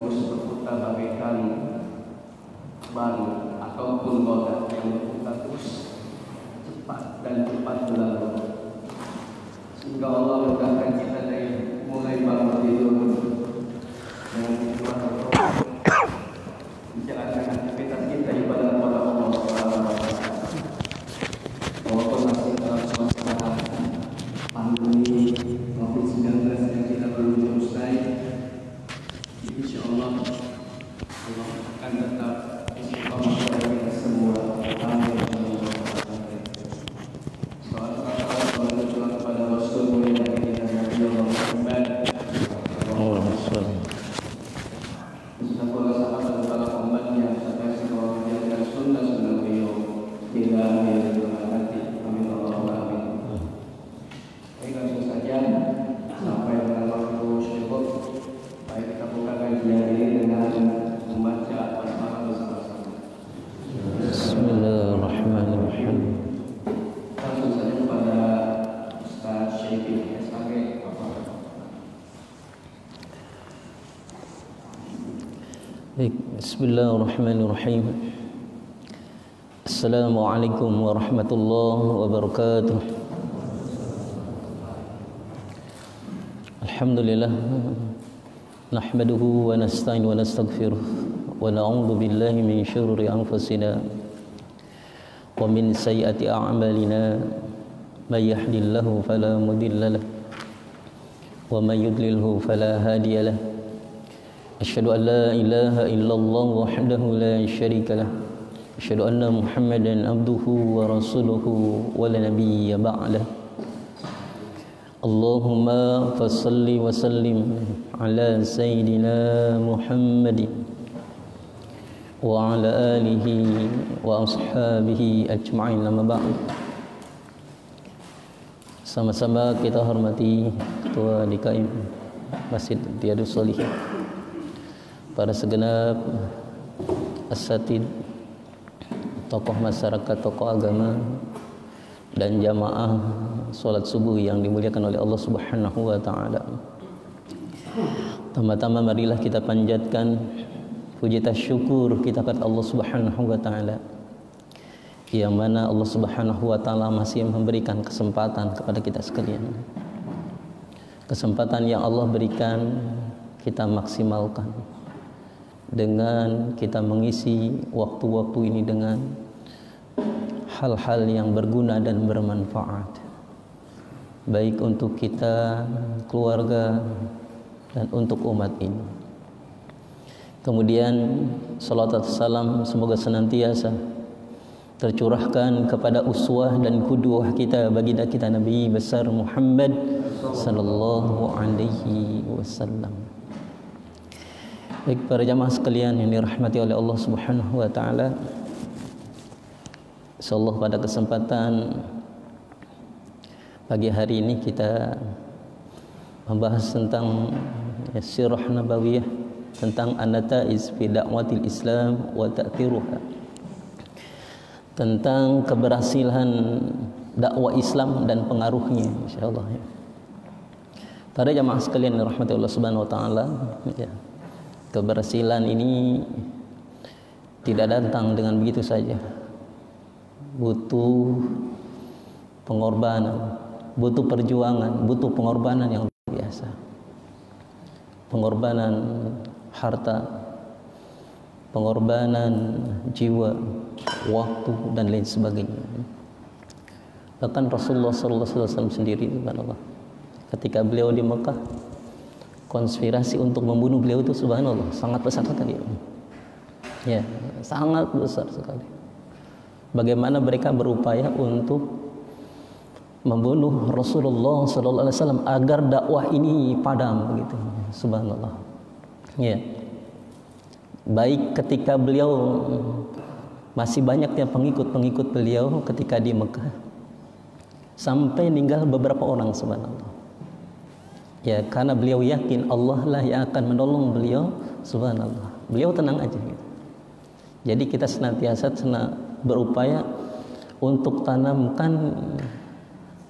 berputar bagaikan ban ataupun roda yang berputar terus cepat berlalu, sehingga Allah mudahkan kita dari mulai bangun tidur dengan menjalankan aktivitas kita ibadah kepada Allah Subhanahu wa Ta'ala. Walaupun masih dalam suasana pandemi COVID-19 yang kita belum selesai, insyaallah Allah akan tetap istiqamah kepada kita semua. Amin. Salawat kepada Rasul mulia kita Nabi Muhammad. Beserta para sahabat dan para umatnya serta segala menjalankan sunnah beliau hingga akhir zaman nanti. Amin Allahumma amin. Baik, langsung saja sampai dengan waktu syukur. Baik, kita buka kajian ini dengan membaca basmalah bersama-sama. Bismillahirrahmanirrahim. Langsung saja kepada Ustaz Syekh sebagai Baik, bismillahirrahmanirrahim. Assalamualaikum warahmatullahi wabarakatuh. Alhamdulillah, nahmaduhu wa nasta'in wa nastaghfiruh wa na'udzu billahi min syururi anfusina wa min sayyiati a'malina. May yahdihillahu fala mudilla lahu wa may yudlilhu fala hadiya lahu. Asyhadu an la ilaha illallah wahdahu la syarika lah. Asyhadu anna Muhammadan abduhu wa rasuluhu wa la nabiyya ba'dah. Allahumma fassalli wa sallim ala sayyidina Muhammadin wa ala alihi wa ashabihi ajma'in, amma ba'd. Sama-sama kita hormati Ketua DKM Masjid Riyadhus Shalihin, para segenap asatid, tokoh masyarakat, tokoh agama, dan jamaah salat subuh yang dimuliakan oleh Allah Subhanahu wa Ta'ala. Tama-tama marilah kita panjatkan puji syukur kita kepada Allah Subhanahu wa Ta'ala, yang mana Allah Subhanahu wa Ta'ala masih memberikan kesempatan kepada kita sekalian. Kesempatan yang Allah berikan kita maksimalkan dengan kita mengisi waktu-waktu ini dengan hal-hal yang berguna dan bermanfaat, baik untuk kita, keluarga, dan untuk umat ini. Kemudian salawat salam semoga senantiasa tercurahkan kepada uswah dan qudwah kita, baginda kita Nabi besar Muhammad sallallahu alaihi wasallam. Baik, para jamaah sekalian yang dirahmati oleh Allah Subhanahu wa Ta'ala, insyaallah pada kesempatan pagi hari ini kita membahas tentang sirah nabawiyah, tentang an-nataiz fi da'watil Islam wa ta'thiruha, tentang keberhasilan dakwah Islam dan pengaruhnya, insyaallah ya. Para jamaah sekalian yang dirahmati Allah Subhanahu wa Ta'ala, ya, keberhasilan ini tidak datang dengan begitu saja. Butuh pengorbanan, butuh perjuangan, butuh pengorbanan yang luar biasa. Pengorbanan harta, pengorbanan jiwa, waktu, dan lain sebagainya. Bahkan Rasulullah SAW sendiri, subhanallah, ketika beliau di Mekah, konspirasi untuk membunuh beliau itu subhanallah sangat besar sekali. Ya, sangat besar sekali. Bagaimana mereka berupaya untuk membunuh Rasulullah sallallahu alaihi wasallam agar dakwah ini padam begitu. Subhanallah. Ya. Baik ketika beliau masih banyaknya pengikut-pengikut beliau ketika di Mekah, sampai meninggal beberapa orang, subhanallah. Ya, karena beliau yakin Allah lah yang akan menolong beliau, subhanallah. Beliau tenang aja gitu. Jadi kita senantiasa berupaya untuk tanamkan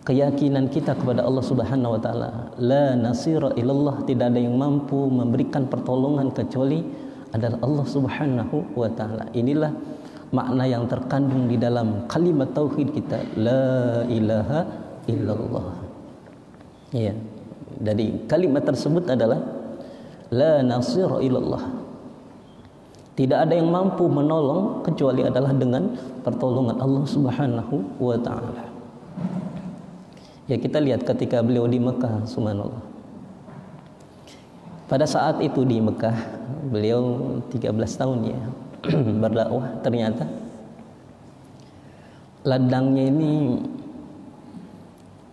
keyakinan kita kepada Allah Subhanahu wa taala. La nasira illallah, tidak ada yang mampu memberikan pertolongan kecuali adalah Allah Subhanahu wa taala. Inilah makna yang terkandung di dalam kalimat tauhid kita, la ilaha illallah. Ya. Jadi kalimat tersebut adalah la nasira illallah. Tidak ada yang mampu menolong kecuali adalah dengan pertolongan Allah Subhanahu wa taala. Ya, kita lihat ketika beliau di Mekah, subhanallah. Pada saat itu di Mekah, beliau 13 tahun ya berdakwah, ternyata ladangnya ini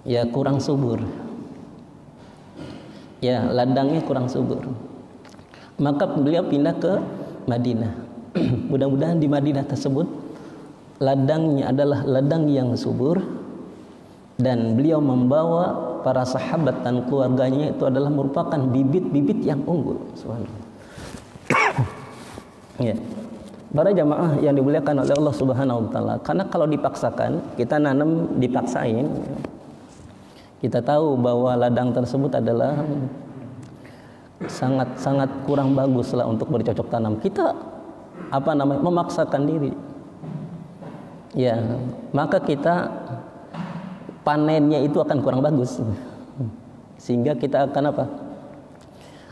ya kurang subur. Ya, ladangnya kurang subur. Maka beliau pindah ke Madinah. Mudah-mudahan di Madinah tersebut ladangnya adalah ladang yang subur, dan beliau membawa para sahabat dan keluarganya itu adalah merupakan bibit-bibit yang unggul. Subhanallah. Ya. Para jamaah yang dimuliakan oleh Allah Subhanahu wa taala, karena kalau dipaksakan, kita nanam dipaksain, kita tahu bahwa ladang tersebut adalah sangat kurang bagus lah untuk bercocok tanam. Kita memaksakan diri. Ya, maka kita panennya itu akan kurang bagus. Sehingga kita akan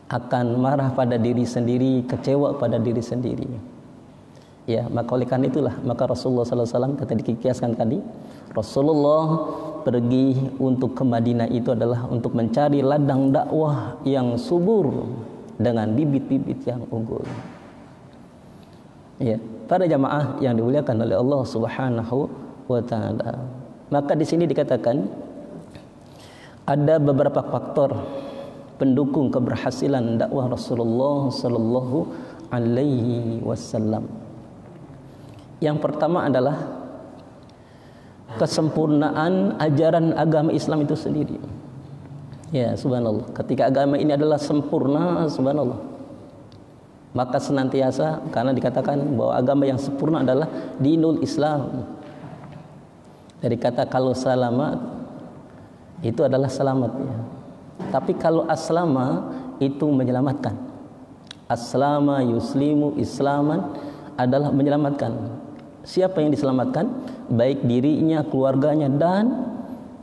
akan marah pada diri sendiri, kecewa pada diri sendiri. Ya, maka oleh karena itulah maka Rasulullah SAW kata dikiaskan tadi, Rasulullah pergi untuk ke Madinah itu adalah untuk mencari ladang dakwah yang subur dengan bibit-bibit yang unggul. Ya, para jamaah yang dimuliakan oleh Allah Subhanahu wa taala. Maka di sini dikatakan ada beberapa faktor pendukung keberhasilan dakwah Rasulullah sallallahu alaihi wasallam. Yang pertama adalah kesempurnaan ajaran agama Islam itu sendiri. Ya, subhanallah. Ketika agama ini adalah sempurna, subhanallah, maka senantiasa, karena dikatakan bahwa agama yang sempurna adalah dinul Islam. Dari kata kalau selamat itu adalah selamat ya. Tapi kalau aslama itu menyelamatkan. Aslama yuslimu islaman adalah menyelamatkan. Siapa yang diselamatkan? Baik dirinya, keluarganya, dan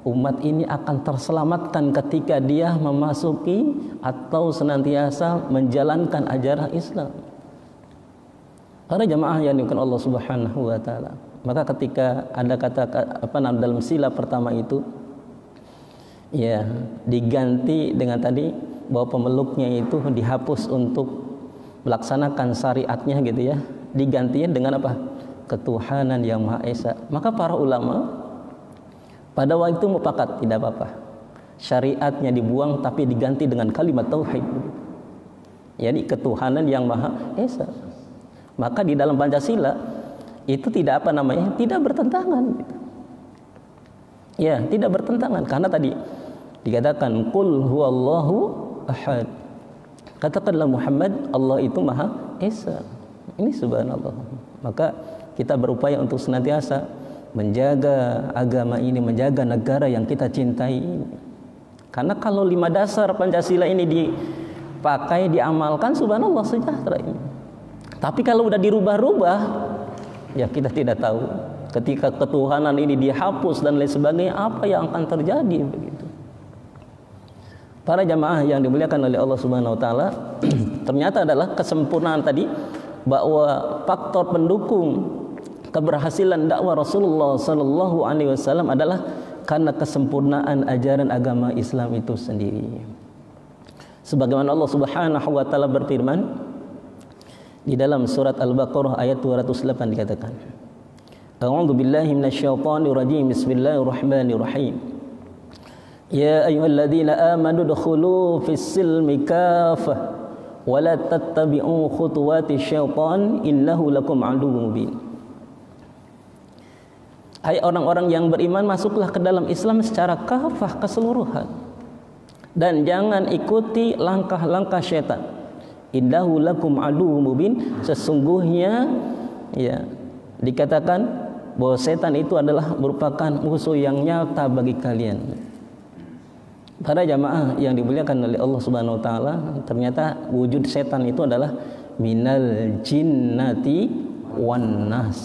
umat ini akan terselamatkan ketika dia memasuki atau senantiasa menjalankan ajaran Islam. Para jamaah yang dimuliakan Allah Subhanahu wa taala. Maka ketika ada kata dalam sila pertama itu ya diganti dengan tadi bahwa pemeluknya itu dihapus untuk melaksanakan syariatnya gitu ya. Digantinya dengan ketuhanan yang Maha Esa. Maka para ulama pada waktu itu mufakat, tidak apa-apa syariatnya dibuang tapi diganti dengan kalimat tauhid, jadi ketuhanan yang Maha Esa. Maka di dalam Pancasila itu tidak tidak bertentangan gitu. Ya, tidak bertentangan karena tadi dikatakan qul huwallahu ahad, katakanlah Muhammad, Allah itu Maha Esa. Ini subhanallah. Maka kita berupaya untuk senantiasa menjaga agama ini, menjaga negara yang kita cintai ini. Karena kalau 5 dasar Pancasila ini dipakai, diamalkan, subhanallah sejahtera ini. Tapi kalau udah dirubah-rubah, ya kita tidak tahu. Ketika ketuhanan ini dihapus dan lain sebagainya, apa yang akan terjadi begitu. Para jamaah yang dimuliakan oleh Allah Subhanahu wa taala, ternyata adalah kesempurnaan tadi, bahwa faktor pendukung keberhasilan dakwah Rasulullah sallallahu alaihi wasallam adalah karena kesempurnaan ajaran agama Islam itu sendiri. Sebagaimana Allah Subhanahu wa taala berfirman di dalam surat Al-Baqarah ayat 208 dikatakan, A'udzu billahi minasyaitonir rajim. Bismillahirrahmanirrahim. Ya ayyuhalladzina amanu udkhulu fis-silmi kaffah wa la tattabi'u khutuwati syaitan innahu lakum aduwwun mubin. Hai orang-orang yang beriman, masuklah ke dalam Islam secara kafah, keseluruhan, dan jangan ikuti langkah-langkah syaitan. Innahu lakum aduwwun mubin, sesungguhnya ya dikatakan bahwa setan itu adalah merupakan musuh yang nyata bagi kalian. Para jamaah yang dimuliakan oleh Allah Subhanahu wa taala, ternyata wujud setan itu adalah minal jinnati wan nas.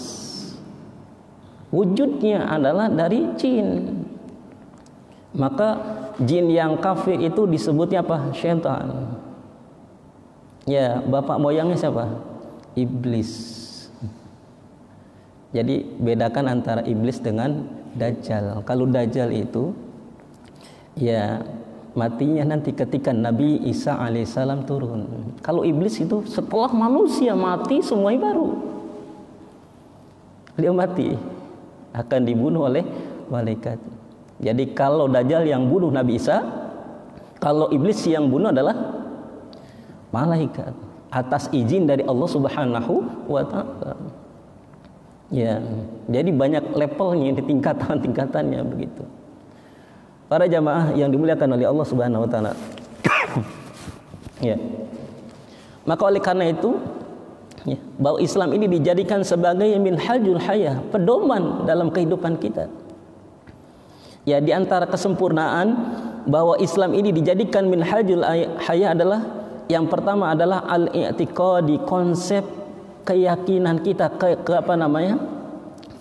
Wujudnya adalah dari jin. Maka jin yang kafir itu disebutnya apa? Syaitan. Ya, bapak moyangnya siapa? Iblis. Jadi bedakan antara iblis dengan dajjal. Kalau dajjal itu ya matinya nanti ketika Nabi Isa alaihissalam turun. Kalau iblis itu setelah manusia mati semuanya baru. Dia mati akan dibunuh oleh malaikat. Jadi kalau dajjal yang bunuh Nabi Isa, kalau iblis yang bunuh adalah malaikat atas izin dari Allah Subhanahu wa taala. Ya, jadi banyak levelnya di tingkatan-tingkatannya begitu. Para jamaah yang dimuliakan oleh Allah Subhanahu wa taala. Ya. Maka oleh karena itu, ya, bahwa Islam ini dijadikan sebagai minhajul hayah, pedoman dalam kehidupan kita. Ya, di antara kesempurnaan bahwa Islam ini dijadikan minhajul hayah adalah yang pertama adalah al-i'tiqadi, konsep keyakinan kita,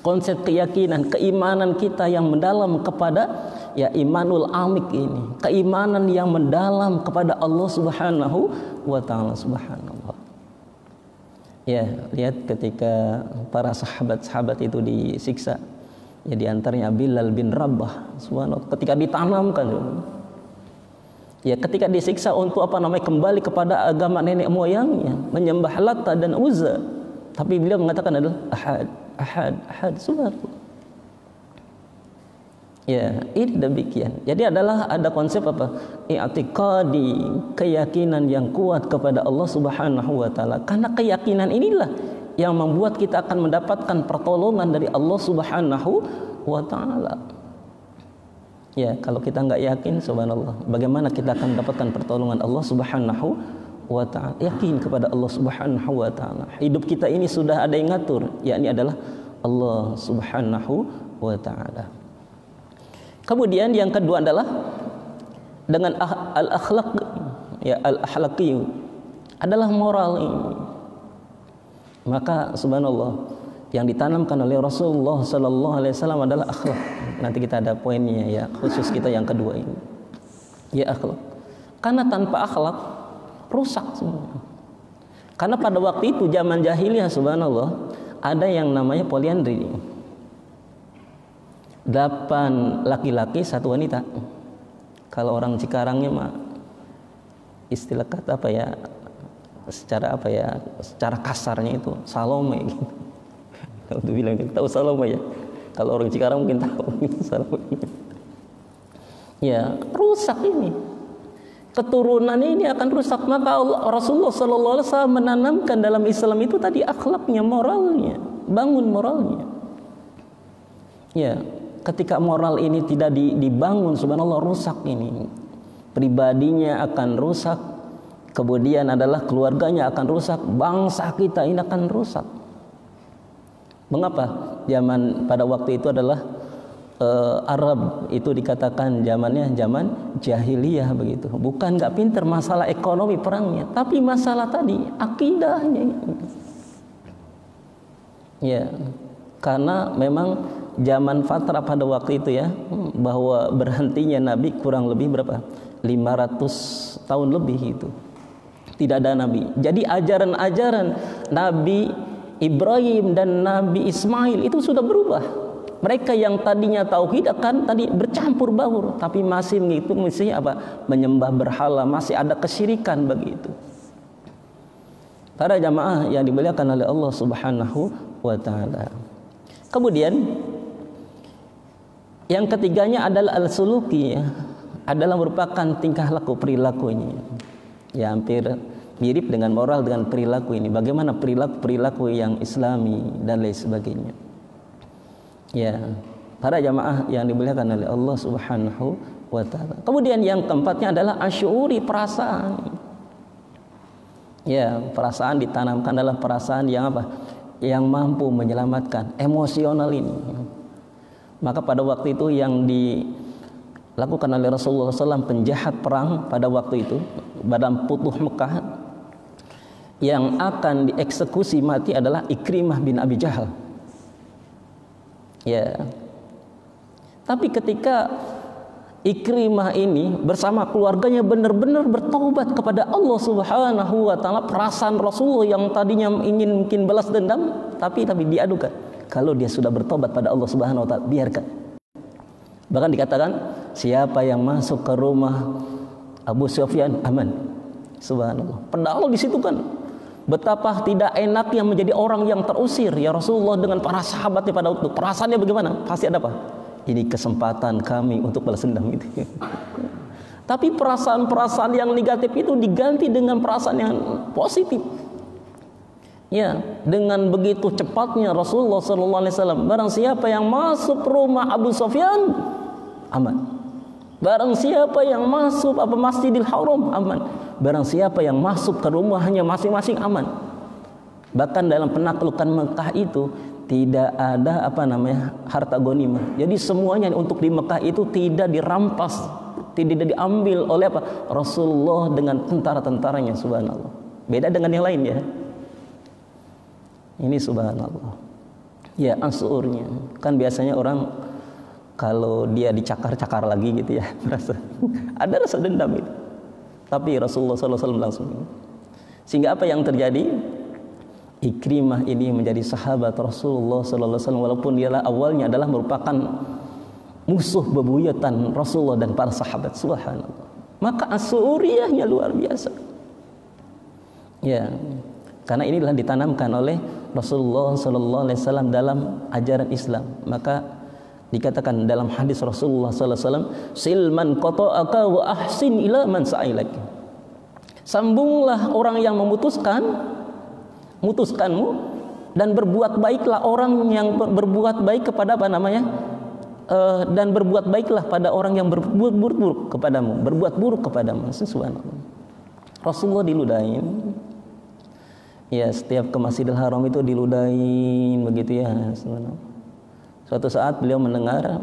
konsep keyakinan, keimanan kita yang mendalam kepada ya imanul amik ini, keimanan yang mendalam kepada Allah Subhanahu wa taala. Subhanallah. Ya, lihat ketika para sahabat-sahabat itu disiksa, ya di antaranya Bilal bin Rabah, subhanallah, ketika ditanamkan, ya ketika disiksa untuk kembali kepada agama nenek moyangnya, menyembah Lata dan Uzza, tapi beliau mengatakan adalah ahad, subhanallah. Ya, ini demikian. Jadi ada konsep i'tiqadi, keyakinan yang kuat kepada Allah Subhanahu wa taala. Karena keyakinan inilah yang membuat kita akan mendapatkan pertolongan dari Allah Subhanahu wa taala. Ya, kalau kita nggak yakin, subhanallah, bagaimana kita akan mendapatkan pertolongan Allah Subhanahu wa ta'ala? Yakin kepada Allah Subhanahu wa ta'ala. Hidup kita ini sudah ada yang ngatur, yakni adalah Allah Subhanahu wa ta'ala. Kemudian yang kedua adalah dengan al-akhlaq, ya, al-akhlaqi adalah moral ini. Maka subhanallah, yang ditanamkan oleh Rasulullah sallallahu alaihi wasallam adalah akhlak. Nanti kita ada poinnya, ya, khusus kita yang kedua ini. Ya, akhlak. Karena tanpa akhlak rusak semua. Karena pada waktu itu zaman jahiliyah subhanallah, ada yang namanya poliandri. 8 laki-laki 1 wanita. Kalau orang Cikarangnya mah istilah kata secara kasarnya itu Salome gitu. Kalau bilang tahu Salome ya. Kalau orang Cikarang mungkin tahu Salome. Ya, rusak ini. Keturunan ini akan rusak. Maka Rasulullah sallallahu alaihi wasallam menanamkan dalam Islam itu tadi akhlaknya, moralnya, bangun moralnya. Ya, ketika moral ini tidak dibangun, subhanallah, rusak ini. Pribadinya akan rusak, kemudian adalah keluarganya akan rusak, bangsa kita ini akan rusak. Mengapa? Zaman pada waktu itu adalah Arab itu dikatakan zamannya zaman jahiliyah begitu. Bukan nggak pinter masalah ekonomi perangnya, tapi masalah tadi akidahnya. Ya, karena memang zaman fatrah pada waktu itu, ya, bahwa berhentinya Nabi kurang lebih berapa? 500 tahun lebih itu. Tidak ada Nabi. Jadi ajaran-ajaran Nabi Ibrahim dan Nabi Ismail itu sudah berubah. Mereka yang tadinya tauhid akan tadi bercampur baur, tapi masih menghitung menyembah berhala, masih ada kesyirikan begitu. Para jamaah yang dimuliakan oleh Allah Subhanahu wa taala. Kemudian yang ketiganya adalah al-suluki, ya, adalah merupakan tingkah laku, perilakunya. Ya, hampir mirip dengan moral, dengan perilaku ini. Bagaimana perilaku yang islami dan lain sebagainya. Ya, para jamaah yang dimuliakan oleh Allah Subhanahu wa taala. Kemudian yang keempatnya adalah asyuri, perasaan. Ya, perasaan ditanamkan adalah perasaan yang yang mampu menyelamatkan emosional ini. Maka pada waktu itu yang dilakukan oleh Rasulullah SAW, penjahat perang pada waktu itu, pada Futuh Mekah, yang akan dieksekusi mati adalah Ikrimah bin Abi Jahal. Ya. Tapi ketika Ikrimah ini bersama keluarganya benar-benar bertaubat kepada Allah Subhanahu wa taala, perasaan Rasulullah yang tadinya ingin mungkin balas dendam, tapi diadukan. Kalau dia sudah bertobat pada Allah Subhanahu wa taala, biarkan. Bahkan dikatakan, siapa yang masuk ke rumah Abu Sufyan aman. Subhanallah. Padahal di situ kan betapa tidak enaknya menjadi orang yang terusir ya Rasulullah dengan para sahabatnya pada waktu. Perasaannya bagaimana? Pasti ada apa? Ini kesempatan kami untuk balas dendam gitu. Tapi perasaan-perasaan yang negatif itu diganti dengan perasaan yang positif. Ya, dengan begitu cepatnya Rasulullah SAW, barang siapa yang masuk rumah Abu Sufyan aman. Barang siapa yang masuk Masjidil Haram aman. Barang siapa yang masuk ke rumahnya masing-masing aman. Bahkan dalam penaklukan Mekah itu tidak ada harta ghanimah. Jadi semuanya untuk di Mekah itu tidak dirampas, tidak diambil oleh Rasulullah dengan tentara-tentaranya. Subhanallah. Beda dengan yang lain ya. Ini subhanallah. Ya, ansurnya. Kan biasanya orang kalau dia dicakar-cakar lagi gitu ya, ada rasa dendam itu. Tapi Rasulullah SAW langsung. Sehingga apa yang terjadi? Ikrimah ini menjadi sahabat Rasulullah SAW, walaupun dia awalnya adalah merupakan musuh bebuyutan Rasulullah dan para sahabat. Subhanallah. Maka asuriyahnya luar biasa. Ya, karena inilah ditanamkan oleh Rasulullah SAW dalam ajaran Islam. Maka dikatakan dalam hadis Rasulullah SAW, silman qata'aka wa ahsin ila man sa'ilak. Sambunglah orang yang mutuskanmu, dan berbuat baiklah orang yang berbuat baik kepada dan berbuat baiklah pada orang yang berbuat buruk kepadamu, berbuat buruk kepadamu. Subhanallah. Rasulullah diludahin. Ya, setiap ke Masjidil Haram itu diludahin begitu ya. Subhanallah. Suatu saat beliau mendengar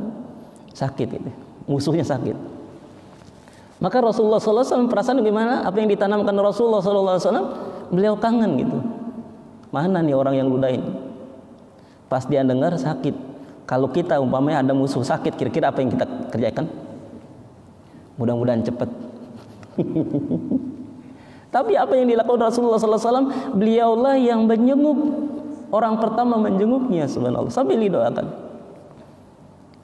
sakit gitu. Musuhnya sakit. Maka Rasulullah SAW perasaan gimana? Apa yang ditanamkan Rasulullah SAW? Beliau kangen gitu. Mana nih orang yang ludahin? Pas dia dengar sakit. Kalau kita umpamanya ada musuh sakit, kira-kira apa yang kita kerjakan? Mudah-mudahan cepat. Tapi apa yang dilakukan Rasulullah SAW? Beliaulah yang menjenguk, orang pertama menjenguknya, subhanallah, sambil didoakan.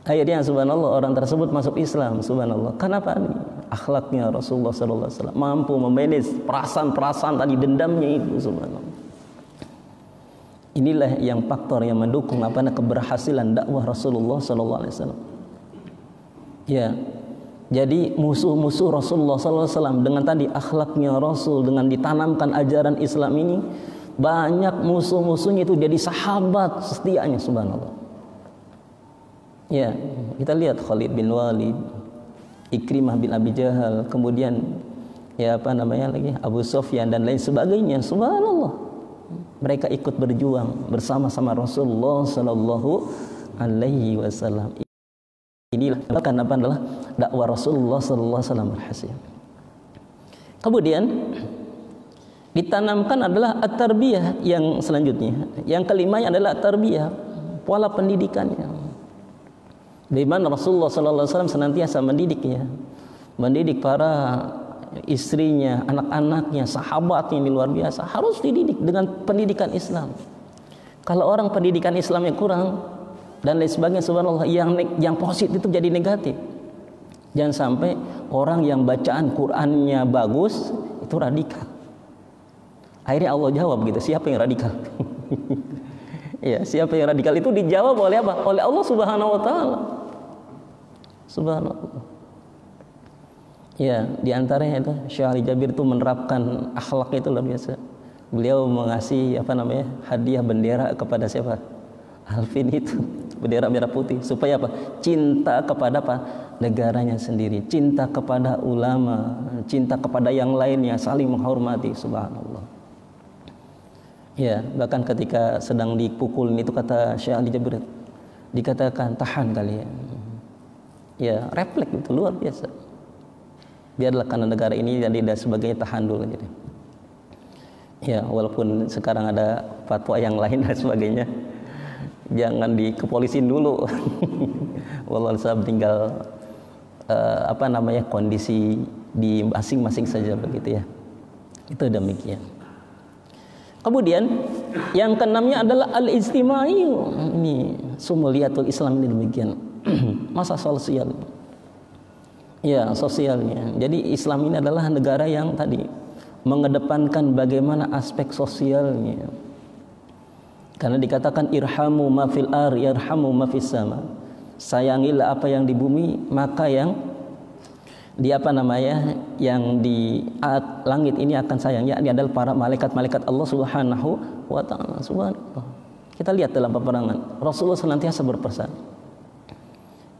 Akhirnya subhanallah orang tersebut masuk Islam, subhanallah. Kenapa? Akhlaknya Rasulullah SAW mampu memanage perasaan-perasaan tadi dendamnya itu, subhanallah. Inilah yang faktor yang mendukung keberhasilan dakwah Rasulullah SAW. Ya, jadi musuh-musuh Rasulullah SAW dengan tadi akhlaknya Rasul, dengan ditanamkan ajaran Islam ini, banyak musuh-musuhnya itu jadi sahabat setianya, subhanallah. Ya, kita lihat Khalid bin Walid, Ikrimah bin Abi Jahal, kemudian Abu Sufyan dan lain sebagainya, subhanallah. Mereka ikut berjuang bersama-sama Rasulullah Sallallahu Alaihi Wasallam. Inilah adalah dakwah Rasulullah Sallallahu Alaihi Wasallam berhasil. Kemudian ditanamkan adalah at-tarbiyah yang selanjutnya. Yang kelimanya adalah at-tarbiyah, pola pendidikannya. Di mana Rasulullah Sallallahu Alaihi Wasallam senantiasa mendidiknya, mendidik para istrinya, anak-anaknya, sahabatnya yang luar biasa, harus dididik dengan pendidikan Islam. Kalau orang pendidikan Islamnya kurang dan lain sebagainya, subhanallah, yang positif itu jadi negatif. Jangan sampai orang yang bacaan Qur'annya bagus itu radikal. Akhirnya Allah jawab gitu, siapa yang radikal? Ya, siapa yang radikal itu dijawab oleh apa? Oleh Allah Subhanahu wa taala. Subhanallah. Ya, diantaranya itu Syekh Ali Jabir itu menerapkan akhlak itu luar biasa. Beliau mengasih hadiah bendera kepada siapa? Alvin itu, bendera merah putih, supaya apa? Cinta kepada negaranya sendiri, cinta kepada ulama, cinta kepada yang lainnya, saling menghormati, subhanallah. Ya, bahkan ketika sedang dipukul itu kata Syekh Ali Jabir, dikatakan tahan kalian. Ya, refleks itu luar biasa. Biarlah karena negara ini jadi dan sebagainya, tahan dulu jadi. Ya, walaupun sekarang ada fatwa yang lain dan sebagainya, jangan dikepolisin dulu. Walau tinggal kondisi di masing-masing saja begitu ya. Itu demikian. Kemudian yang keenamnya adalah al-ijtimai. Ini sumuliyatul Islam ini demikian. Masa sosial. Ya, sosialnya. Jadi Islam ini adalah negara yang tadi mengedepankan bagaimana aspek sosialnya. Karena dikatakan irhamu ma fil ar yarhamu ma fis sama. Sayangilah apa yang di bumi, maka yang di yang di langit ini akan sayang. Ini adalah para malaikat-malaikat Allah Subhanahu wa taala. Subhanallah. Kita lihat dalam peperangan, Rasulullah senantiasa berpesan,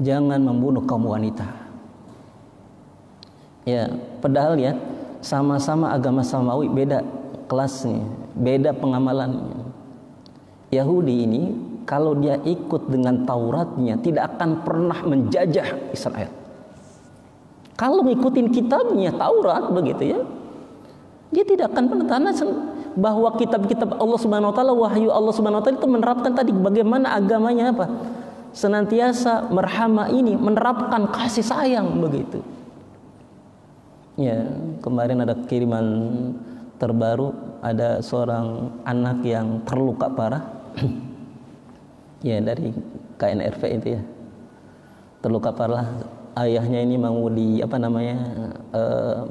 jangan membunuh kaum wanita. Ya, padahal ya sama-sama agama samawi, beda kelasnya, beda pengamalannya. Yahudi ini kalau dia ikut dengan Tauratnya tidak akan pernah menjajah Israel. Kalau ngikutin kitabnya Taurat begitu ya, dia tidak akan pernah, karena bahwa kitab-kitab Allah Subhanahu wa taala, wahyu Allah Subhanahu wa taala itu menerapkan tadi bagaimana agamanya apa? Senantiasa merhamah ini, menerapkan kasih sayang begitu. Ya, kemarin ada kiriman terbaru, ada seorang anak yang terluka parah. Ya, dari KNRV itu ya. Terluka parah. Ayahnya ini mau di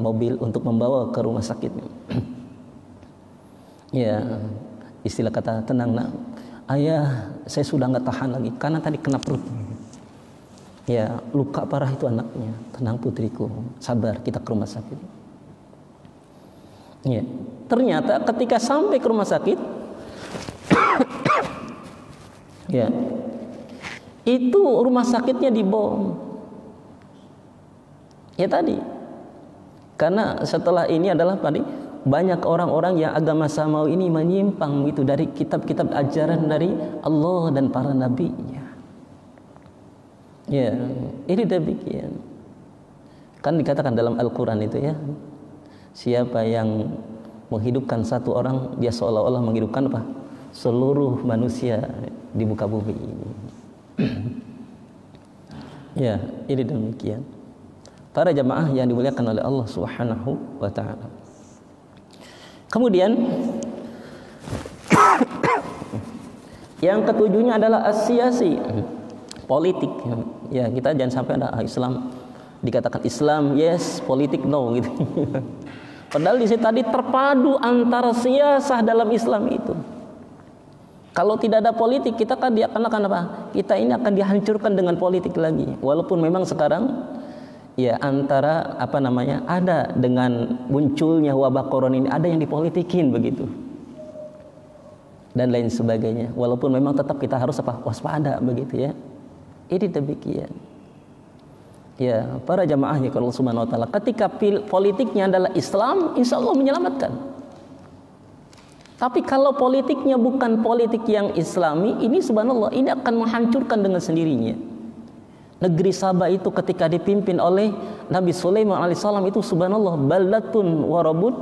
mobil untuk membawa ke rumah sakit. Ya, istilah kata tenang nak, ayah saya sudah nggak tahan lagi karena tadi kena perut. Ya, luka parah itu anaknya. Tenang putriku, sabar, kita ke rumah sakit. Ya, ternyata ketika sampai ke rumah sakit, ya, itu rumah sakitnya dibom. Ya tadi, karena setelah ini adalah tadi banyak orang-orang yang agama samawi ini menyimpang itu dari kitab-kitab ajaran dari Allah dan para nabi-Nya. Ya, ini demikian. Kan dikatakan dalam Al-Quran itu ya, siapa yang menghidupkan satu orang, dia seolah-olah menghidupkan apa? Seluruh manusia di muka bumi ini. Ya, ini demikian. Para jamaah yang dimuliakan oleh Allah Subhanahu wa taala. Kemudian yang ketujuhnya adalah as-siyasi, politik. Ya, kita jangan sampai ada Islam dikatakan Islam yes, politik no gitu. Padahal di sini tadi terpadu antara siasah dalam Islam itu. Kalau tidak ada politik, kita kan akan apa? Kita ini akan dihancurkan dengan politik lagi. Walaupun memang sekarang ya antara ada dengan munculnya wabah corona ini ada yang dipolitikin begitu dan lain sebagainya, walaupun memang tetap kita harus waspada begitu ya. Ini demikian ya para jamaahnya Allah Subhanahu wa taala. Ketika politiknya adalah Islam, insya Allah menyelamatkan. Tapi kalau politiknya bukan politik yang Islami, ini subhanallah ini akan menghancurkan dengan sendirinya. Negeri Sabah itu ketika dipimpin oleh Nabi Sulaiman alaihissalam itu subhanallah baldatun warabun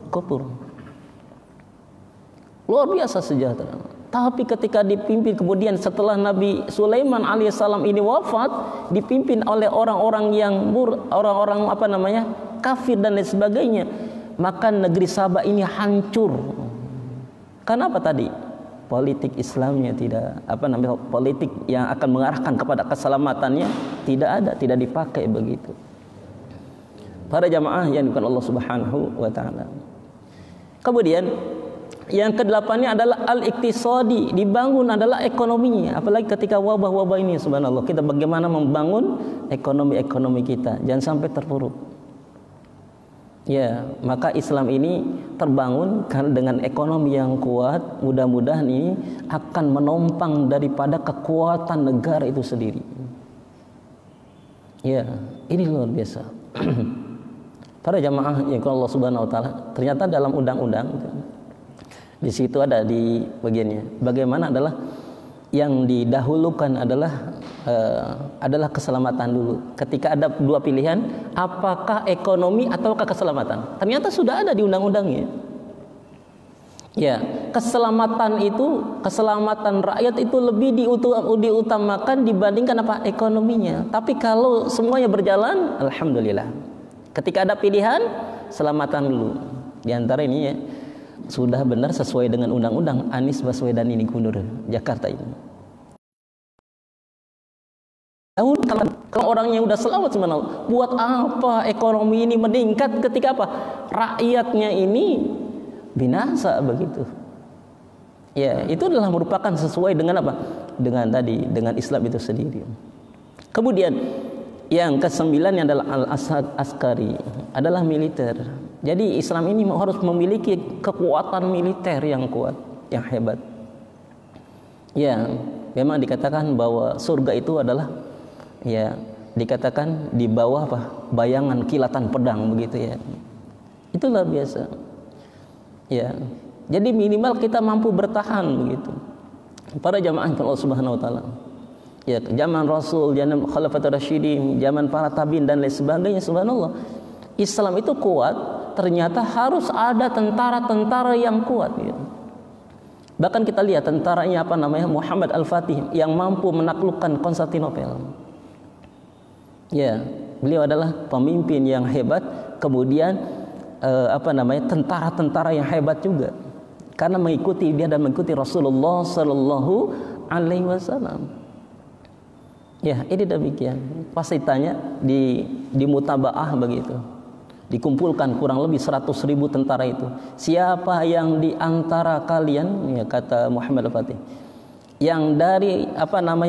kufur. Luar biasa sejahtera. Tapi ketika dipimpin kemudian setelah Nabi Sulaiman alaihissalam ini wafat, dipimpin oleh orang-orang yang orang-orang kafir dan lain sebagainya, maka negeri Sabah ini hancur. Kenapa tadi? Politik Islamnya tidak politik yang akan mengarahkan kepada keselamatannya tidak dipakai begitu. Para jamaah yang dimuliakan Allah Subhanahu wa taala. Kemudian yang kedelapannya adalah al-iktisadi, dibangun adalah ekonominya. Apalagi ketika wabah-wabah ini subhanallah, kita bagaimana membangun ekonomi kita jangan sampai terpuruk. Ya, maka Islam ini terbangun karena dengan ekonomi yang kuat, mudah-mudahan ini akan menopang daripada kekuatan negara itu sendiri. Ya, ini luar biasa. Para jamaah yang Allah Subhanahu wa taala, ternyata dalam undang-undang Di situ ada di bagiannya. Bagaimana adalah yang didahulukan adalah keselamatan dulu. Ketika ada dua pilihan, apakah ekonomi ataukah keselamatan? Ternyata sudah ada di undang-undangnya. Ya, keselamatan rakyat itu lebih diutamakan dibandingkan apa? Ekonominya. Tapi kalau semuanya berjalan, alhamdulillah. Ketika ada pilihan, selamatan dulu. Di antara ini ya, sudah benar sesuai dengan undang-undang Anies Baswedan ini gubernur Jakarta ini. Kalau orangnya udah selamat sebenarnya, buat apa ekonomi ini meningkat ketika apa? Rakyatnya ini binasa begitu. Ya, itu adalah merupakan sesuai dengan apa? Dengan Islam itu sendiri. Kemudian yang kesembilan yang adalah al-askari, adalah militer. Jadi Islam ini harus memiliki kekuatan militer yang kuat, yang hebat. Ya, memang dikatakan bahwa surga itu adalah ya dikatakan di bawah apa? Bayangan kilatan pedang begitu ya. Itulah biasa. Ya. Jadi minimal kita mampu bertahan begitu. Para jamaah Allah Subhanahu wa taala. Ya, zaman Rasul, zaman Khulafaur Rasyidin, zaman para tabi'in dan lain sebagainya, subhanallah. Islam itu kuat, ternyata harus ada tentara-tentara yang kuat gitu. Bahkan kita lihat tentaranya Muhammad Al-Fatih yang mampu menaklukkan Konstantinopel. Ya, beliau adalah pemimpin yang hebat, kemudian tentara-tentara yang hebat juga. Karena mengikuti Rasulullah sallallahu alaihi wasallam. Ya, ini demikian. Pasti tanya di mutabaah begitu. Dikumpulkan kurang lebih 100.000 tentara itu. Siapa yang di antara kalian, ya kata Muhammad Al-Fatih, yang dari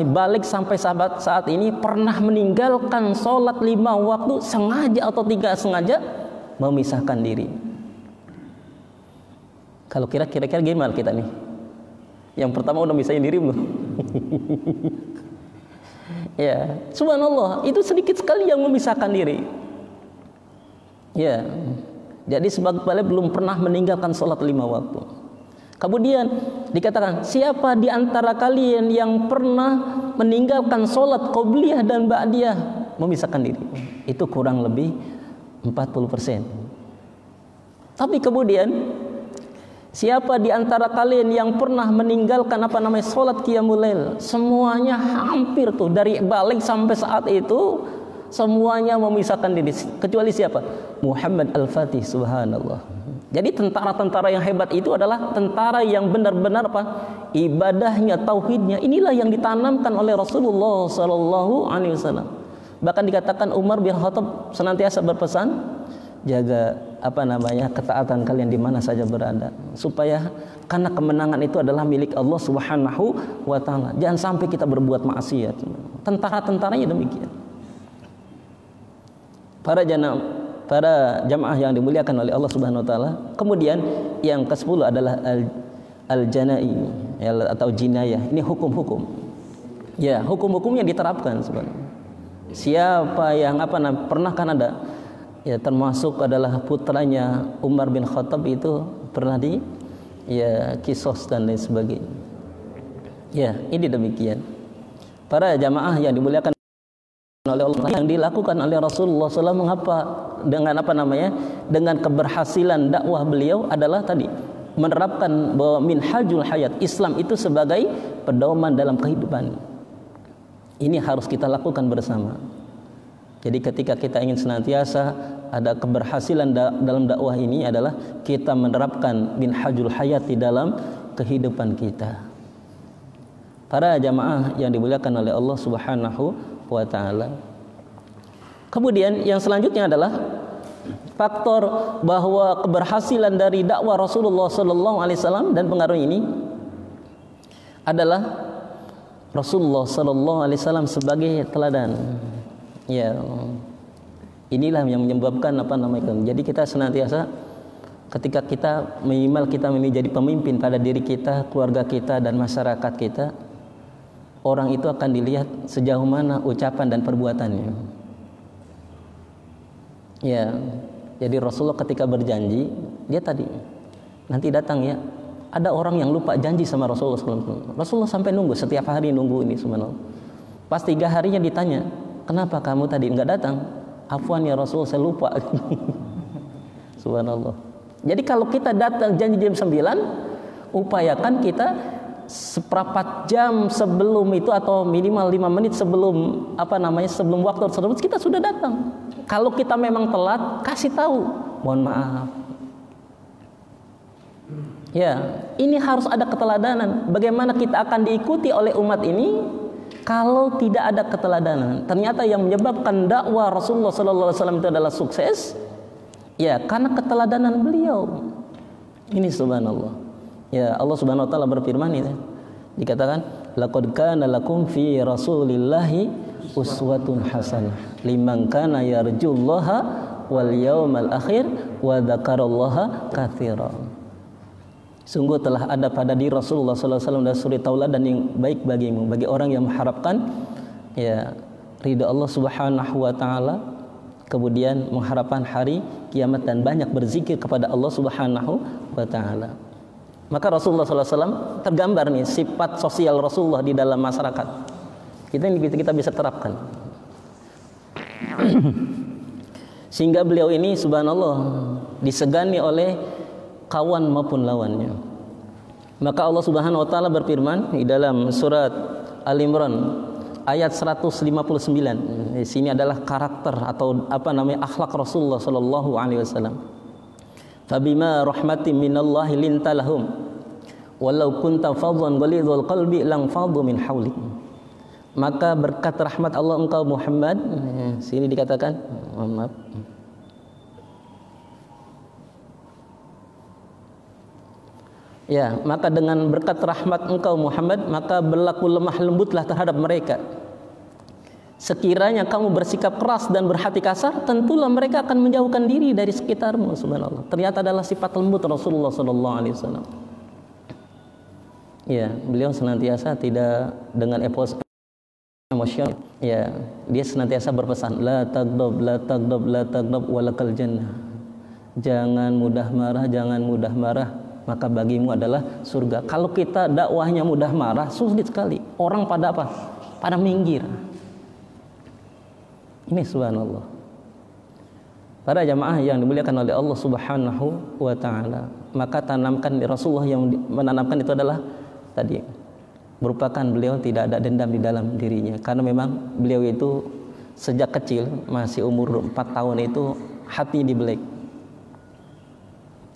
balik sampai saat ini pernah meninggalkan sholat 5 waktu sengaja atau tidak sengaja, memisahkan diri. Kalau kira-kira gimana kita nih? Yang pertama udah misahin diri belum? Ya, subhanallah, itu sedikit sekali yang memisahkan diri. Ya, jadi sebab belum pernah meninggalkan sholat 5 waktu. Kemudian dikatakan, siapa di antara kalian yang pernah meninggalkan sholat qobliyah dan ba'diyah, memisahkan diri. Itu kurang lebih 40%. Tapi kemudian siapa di antara kalian yang pernah meninggalkan sholat qiyamul lail, semuanya hampir tuh dari balik sampai saat itu semuanya memisahkan diri, kecuali siapa? Muhammad Al-Fatih, subhanallah. Jadi tentara-tentara yang hebat itu adalah tentara yang benar-benar ibadahnya, tauhidnya, inilah yang ditanamkan oleh Rasulullah sallallahu alaihi wasallam. Bahkan dikatakan Umar bin Khattab senantiasa berpesan, jaga ketaatan kalian di mana saja berada, supaya karena kemenangan itu adalah milik Allah Subhanahu wa taala. Jangan sampai kita berbuat maksiat. Tentara-tentaranya demikian. Para jamaah yang dimuliakan oleh Allah Subhanahu wa taala. Kemudian yang ke-10 adalah al-janai atau jinayah. Ini hukum-hukum. Ya, hukum-hukum yang diterapkan sebenarnya. Siapa yang pernah kan ada ya, termasuk adalah putranya Umar bin Khattab itu pernah kisos dan lain sebagainya. Ya, ini demikian. Para jamaah yang dimuliakan oleh Allah, yang dilakukan oleh Rasulullah SAW, mengapa dengan dengan keberhasilan dakwah beliau adalah tadi menerapkan bahwa minhajul hayat, Islam itu sebagai pedoman dalam kehidupan. Ini harus kita lakukan bersama. Jadi ketika kita ingin senantiasa ada keberhasilan dalam dakwah ini adalah kita menerapkan minhajul hayat di dalam kehidupan kita. Para jamaah yang dimuliakan oleh Allah Subhanahu wa taala. Kemudian yang selanjutnya adalah faktor bahwa keberhasilan dari dakwah Rasulullah sallallahu alaihi wasallam dan pengaruh ini adalah Rasulullah sallallahu alaihi wasallam sebagai teladan. Ya, inilah yang menyebabkan jadi kita senantiasa ketika kita minimal kita menjadi pemimpin pada diri kita, keluarga kita dan masyarakat kita, orang itu akan dilihat sejauh mana ucapan dan perbuatannya. Ya, jadi Rasulullah ketika berjanji, dia tadi nanti datang ya ada orang yang lupa janji sama Rasulullah SAW. Rasulullah sampai nunggu, setiap hari nunggu ini, subhanallah. Pas 3 harinya ditanya, kenapa kamu tadi nggak datang? Afwan ya Rasul, saya lupa. Subhanallah. Jadi kalau kita datang janji jam 9, upayakan kita seperempat jam sebelum itu atau minimal 5 menit sebelum sebelum waktu tersebut kita sudah datang. Kalau kita memang telat, kasih tahu, mohon maaf. Ya, ini harus ada keteladanan. Bagaimana kita akan diikuti oleh umat ini kalau tidak ada keteladanan? Ternyata yang menyebabkan dakwah Rasulullah SAW itu adalah sukses, ya karena keteladanan beliau. Ini subhanallah. Ya, Allah Subhanahu wa taala berfirman itu. Dikatakan, laqad kana lakum fi Rasulillahi uswatun hasanah liman kana yarjullaha wal yawmal akhir wa dzakarallaha katsiran. Sungguh telah ada pada diri Rasulullah SAW dan suri tauladan yang baik bagimu, bagi orang yang mengharapkan ya ridha Allah Subhanahu wa taala, kemudian mengharapkan hari kiamat dan banyak berzikir kepada Allah Subhanahu wa taala. Maka Rasulullah SAW tergambar nih sifat sosial Rasulullah di dalam masyarakat. Kita bisa terapkan. Sehingga beliau ini subhanallah disegani oleh kawan maupun lawannya. Maka Allah Subhanahu wa taala berfirman di dalam surat Al-Imran ayat 159. Di sini adalah karakter atau akhlak Rasulullah sallallahu alaihi wasallam. Fabima rahmatin minallahi lintalahum walau kunta fadhan ghalidhal qalbi lang fadhu min haulik. Maka berkat rahmat Allah engkau Muhammad, sini dikatakan, maaf. Ya, maka dengan berkat rahmat engkau Muhammad, maka berlaku lemah lembutlah terhadap mereka. Sekiranya kamu bersikap keras dan berhati kasar, tentulah mereka akan menjauhkan diri dari sekitarmu. Subhanallah. Ternyata adalah sifat lembut Rasulullah sallallahu alaihi wasallam. Ya, beliau senantiasa tidak dengan emosional. Ya, dia senantiasa berpesan, la taghdab, la taghdab, la taghdab walakal jannah. Jangan mudah marah, maka bagimu adalah surga. Kalau kita dakwahnya mudah marah, sulit sekali. Orang pada apa? Pada minggir. Ini subhanallah. Para jamaah yang dimuliakan oleh Allah Subhanahu wa taala, maka tanamkan di Rasulullah yang menanamkan itu adalah tadi merupakan beliau tidak ada dendam di dalam dirinya, karena memang beliau itu sejak kecil, masih umur 4 tahun itu hati dibelek.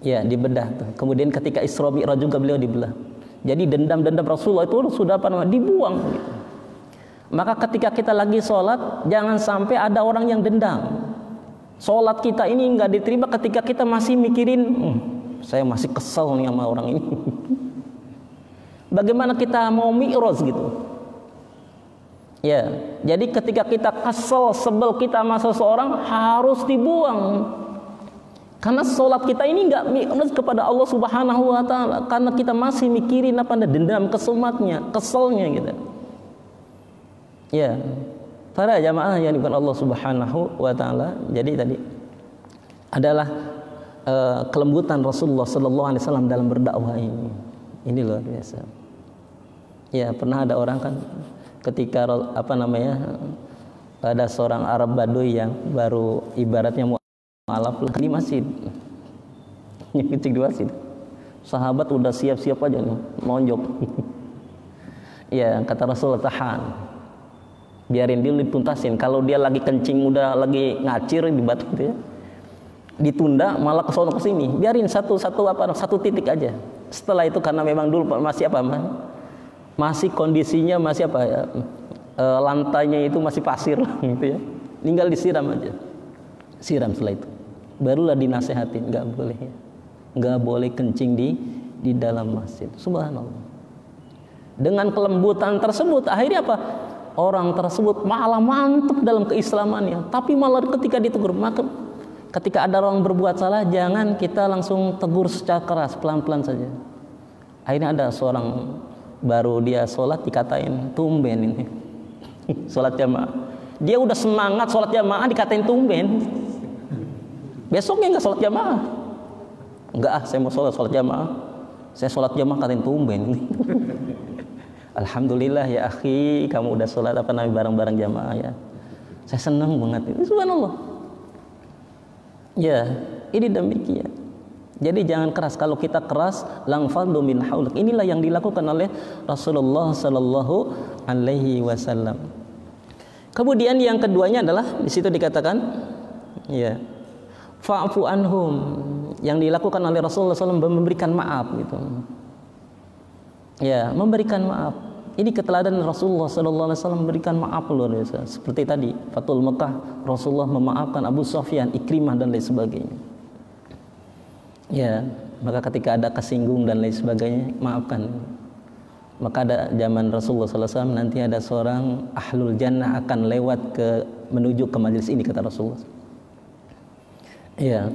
Ya, dibedah tuh. Kemudian ketika Isra Mi'raj juga beliau dibelah. Jadi dendam-dendam Rasulullah itu sudah dibuang gitu. Maka ketika kita lagi sholat, jangan sampai ada orang yang dendam. Sholat kita ini nggak diterima ketika kita masih mikirin, saya masih kesel nih sama orang ini. Bagaimana kita mau mi'raj gitu? Ya, jadi ketika kita kesel, sebel kita sama seseorang harus dibuang. Karena sholat kita ini nggak mi'raj kepada Allah Subhanahu wa taala, karena kita masih mikirin dendam, kesumatnya, keselnya gitu. Ya, para jamaah yang dimuliakan Allah Subhanahu wa taala, jadi tadi adalah kelembutan Rasulullah sallallahu alaihi wasallam dalam berdakwah ini. Ini luar biasa. Ya, pernah ada orang kan ketika ada seorang Arab Baduy yang baru ibaratnya mualaf di masjid. Nyepitik di masjid. Sahabat udah siap-siap aja nih, nonjok. Ya, kata Rasulullah, tahan. Biarin dia dituntasin. Kalau dia lagi kencing, udah lagi ngacir di batu gitu ya, ditunda malah kesono kesini. Biarin satu titik aja. Setelah itu karena memang dulu masih kondisinya masih lantainya itu masih pasir gitu ya. Tinggal disiram aja. Siram setelah itu. Barulah dinasehatin, nggak boleh kencing di dalam masjid. Subhanallah. Dengan kelembutan tersebut akhirnya apa? Orang tersebut malah mantap dalam keislamannya, tapi malah ketika ditegur, maka ketika ada orang berbuat salah, jangan kita langsung tegur secara keras, pelan-pelan saja. Akhirnya ada seorang baru dia sholat dikatain tumben ini sholat jamaah. Dia udah semangat sholat jamaah dikatain tumben. Besoknya nggak sholat jamaah. Enggak, saya mau sholat jamaah. Saya sholat jamaah katain tumben. Alhamdulillah ya akhi, kamu udah sholat bareng-bareng jamaah ya. Saya senang banget. Subhanallah. Ya, ini demikian. Jadi jangan keras. Kalau kita keras, lang fadlu min haulak. Inilah yang dilakukan oleh Rasulullah sallallahu alaihi wasallam. Kemudian yang keduanya adalah di situ dikatakan ya, fa'fu anhum, yang dilakukan oleh Rasulullah SAW memberikan maaf gitu. Ya, memberikan maaf. Ini keteladanan Rasulullah SAW memberikan maaf luar biasa. Seperti tadi Fathul Mekah, Rasulullah memaafkan Abu Sufyan, Ikrimah dan lain sebagainya. Ya, maka ketika ada kesinggung dan lain sebagainya, maafkan. Maka ada zaman Rasulullah SAW nanti ada seorang ahlul jannah akan lewat menuju ke majelis ini, kata Rasulullah. Ya,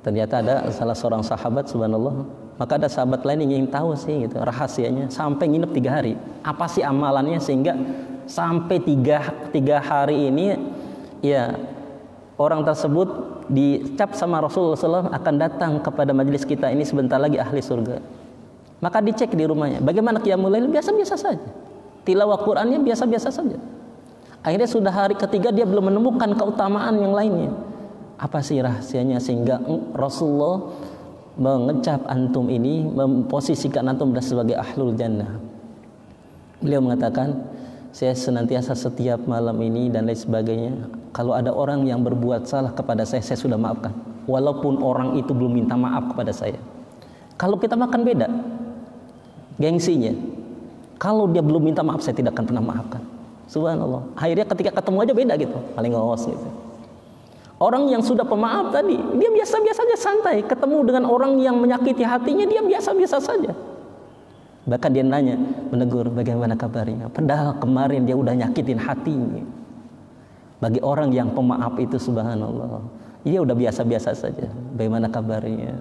ternyata ada salah seorang sahabat, subhanallah. Maka ada sahabat lain yang ingin tahu sih gitu rahasianya, sampai nginep 3 hari. Apa sih amalannya sehingga sampai tiga hari ini ya orang tersebut dicap sama Rasulullah SAW akan datang kepada majelis kita ini sebentar lagi ahli surga. Maka dicek di rumahnya, bagaimana qiyamul lail? Biasa-biasa saja. Tilawah Qur'annya biasa-biasa saja. Akhirnya sudah hari ketiga dia belum menemukan keutamaan yang lainnya. Apa sih rahasianya sehingga Rasulullah mengecap antum ini, memposisikan antum sebagai ahlul jannah? Beliau mengatakan, saya senantiasa setiap malam ini dan lain sebagainya, kalau ada orang yang berbuat salah kepada saya sudah maafkan, walaupun orang itu belum minta maaf kepada saya. Kalau kita makan beda gengsinya, kalau dia belum minta maaf saya tidak akan pernah maafkan. Subhanallah. Akhirnya ketika ketemu aja beda gitu, paling ngos gitu. Orang yang sudah pemaaf tadi, dia biasa-biasa saja, santai. Ketemu dengan orang yang menyakiti hatinya, dia biasa-biasa saja. Bahkan dia nanya, menegur, bagaimana kabarnya? Padahal kemarin dia udah nyakitin hatinya. Bagi orang yang pemaaf itu, subhanallah, dia udah biasa-biasa saja. Bagaimana kabarnya?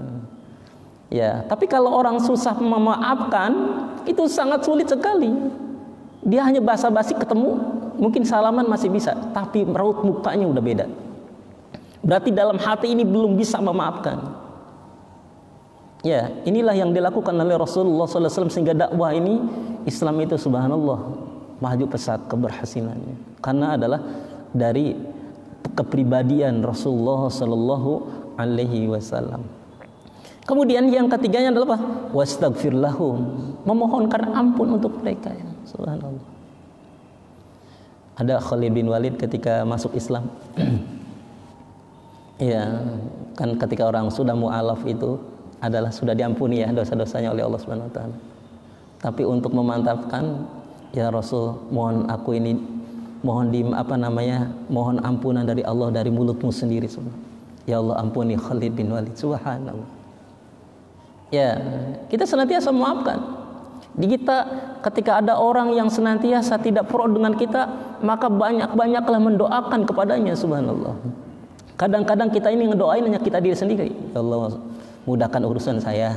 Ya, tapi kalau orang susah memaafkan, itu sangat sulit sekali. Dia hanya basa-basi ketemu, mungkin salaman masih bisa, tapi raut mukanya udah beda. Berarti dalam hati ini belum bisa memaafkan. Ya, inilah yang dilakukan oleh Rasulullah SAW sehingga dakwah ini, Islam itu subhanallah maju pesat keberhasilannya. Karena adalah dari kepribadian Rasulullah SAW. Kemudian yang ketiganya adalah apa? Wastaghfir lahum, memohonkan ampun untuk mereka. Ya, subhanallah. Ada Khalid bin Walid ketika masuk Islam. Ya, kan ketika orang sudah mu'alaf itu adalah sudah diampuni ya dosa-dosanya oleh Allah Subhanahu wa taala. Tapi untuk memantapkan, ya Rasul, mohon aku ini mohon mohon ampunan dari Allah dari mulutmu sendiri. Ya Allah, ampuni Khalid bin Walid. Subhanallah. Ya, kita senantiasa memaafkan. Di kita ketika ada orang yang senantiasa tidak pro dengan kita, maka banyak-banyaklah mendoakan kepadanya, subhanallah. Kadang-kadang kita ini ngedoain hanya kita diri sendiri. Ya Allah, mudahkan urusan saya,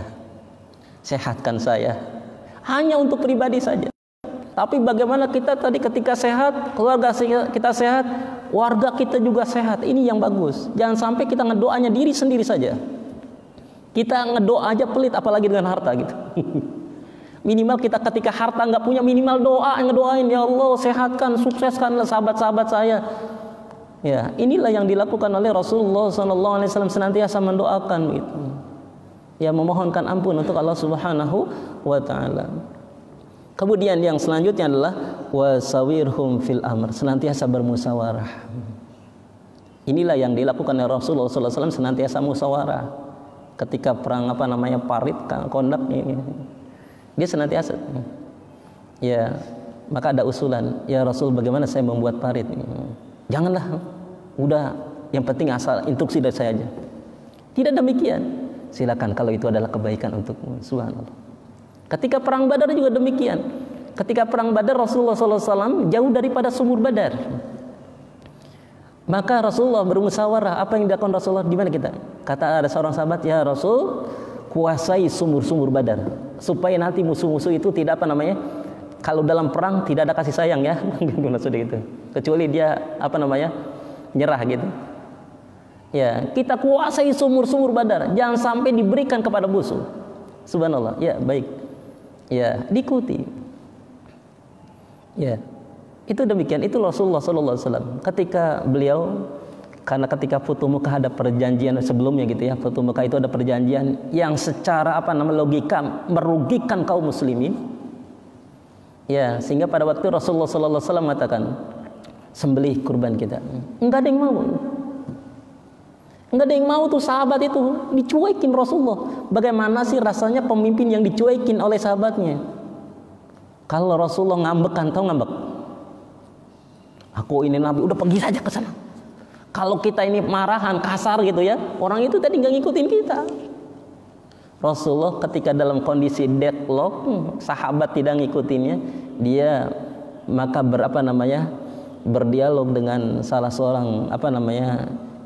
sehatkan saya. Hanya untuk pribadi saja. Tapi bagaimana kita tadi ketika sehat, keluarga kita sehat, warga kita juga sehat. Ini yang bagus. Jangan sampai kita ngedoanya diri sendiri saja. Kita ngedoa aja pelit, apalagi dengan harta gitu. Minimal kita ketika harta nggak punya, minimal doa, ngedoain, ya Allah sehatkan, sukseskanlah sahabat-sahabat saya. Ya, inilah yang dilakukan oleh Rasulullah SAW, senantiasa mendoakan gitu. Ya, memohonkan ampun untuk Allah Subhanahu wa taala. Kemudian yang selanjutnya adalah wasawirhum fil amr, senantiasa bermusyawarah. Inilah yang dilakukan oleh Rasulullah SAW, senantiasa musyawarah. Ketika perang Parit Kondak ini, dia senantiasa ya, maka ada usulan, ya Rasul, bagaimana saya membuat parit ini? Janganlah, udah yang penting asal instruksi dari saya aja. Tidak demikian, silakan kalau itu adalah kebaikan untukmu. Subhanallah. Ketika perang Badar juga demikian. Ketika perang Badar Rasulullah SAW jauh daripada sumur Badar. Maka Rasulullah bermusyawarah. Apa yang dilakukan Rasulullah? Di mana kita? Kata ada seorang sahabat, ya Rasul, kuasai sumur-sumur Badar supaya nanti musuh-musuh itu tidak kalau dalam perang tidak ada kasih sayang ya. Maksudnya gitu. Kecuali dia nyerah gitu. Ya, kita kuasai sumur-sumur Badar, jangan sampai diberikan kepada musuh. Subhanallah. Ya, baik. Ya, diikuti. Ya. Itu demikian, itu Rasulullah sallallahu alaihi wasallam. Ketika beliau, karena ketika Futuh Mekah ada perjanjian sebelumnya gitu ya. Futuh Mekah itu ada perjanjian yang secara logika merugikan kaum muslimin. Ya, sehingga pada waktu Rasulullah sallallahu alaihi wasallam mengatakan, sembelih kurban kita. Enggak ada yang mau. Enggak ada yang mau tuh sahabat itu, dicuekin Rasulullah. Bagaimana sih rasanya pemimpin yang dicuekin oleh sahabatnya? Kalau Rasulullah ngambekan, tahu ngambek? Aku ini Nabi, udah pergi saja ke sana. Kalau kita ini marahan, kasar gitu ya, orang itu tadi nggak ngikutin kita. Rasulullah ketika dalam kondisi deadlock, sahabat tidak ngikutinnya, dia maka berdialog dengan salah seorang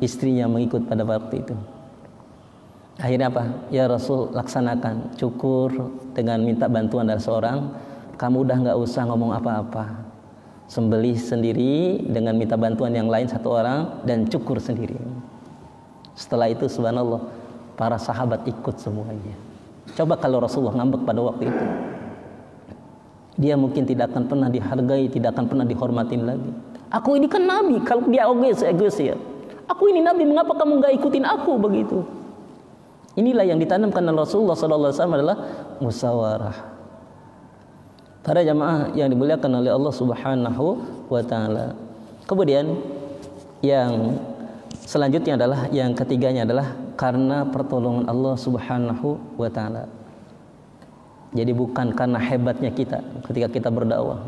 istrinya mengikut pada waktu itu. Akhirnya apa? Ya Rasul, laksanakan cukur dengan minta bantuan dari seorang. Kamu udah nggak usah ngomong apa-apa. Sembelih sendiri dengan minta bantuan yang lain satu orang dan cukur sendiri. Setelah itu subhanallah, para sahabat ikut semuanya. Coba kalau Rasulullah ngambek pada waktu itu, dia mungkin tidak akan pernah dihargai, tidak akan pernah dihormatin lagi. Aku ini kan Nabi, kalau dia egois ya. Aku ini Nabi, mengapa kamu nggak ikutin aku begitu? Inilah yang ditanamkan oleh Rasulullah SAW adalah musyawarah. Para jamaah yang dimuliakan oleh Allah Subhanahu wa taala. Kemudian yang selanjutnya adalah, yang ketiganya adalah karena pertolongan Allah Subhanahu wa taala. Jadi bukan karena hebatnya kita ketika kita berdakwah.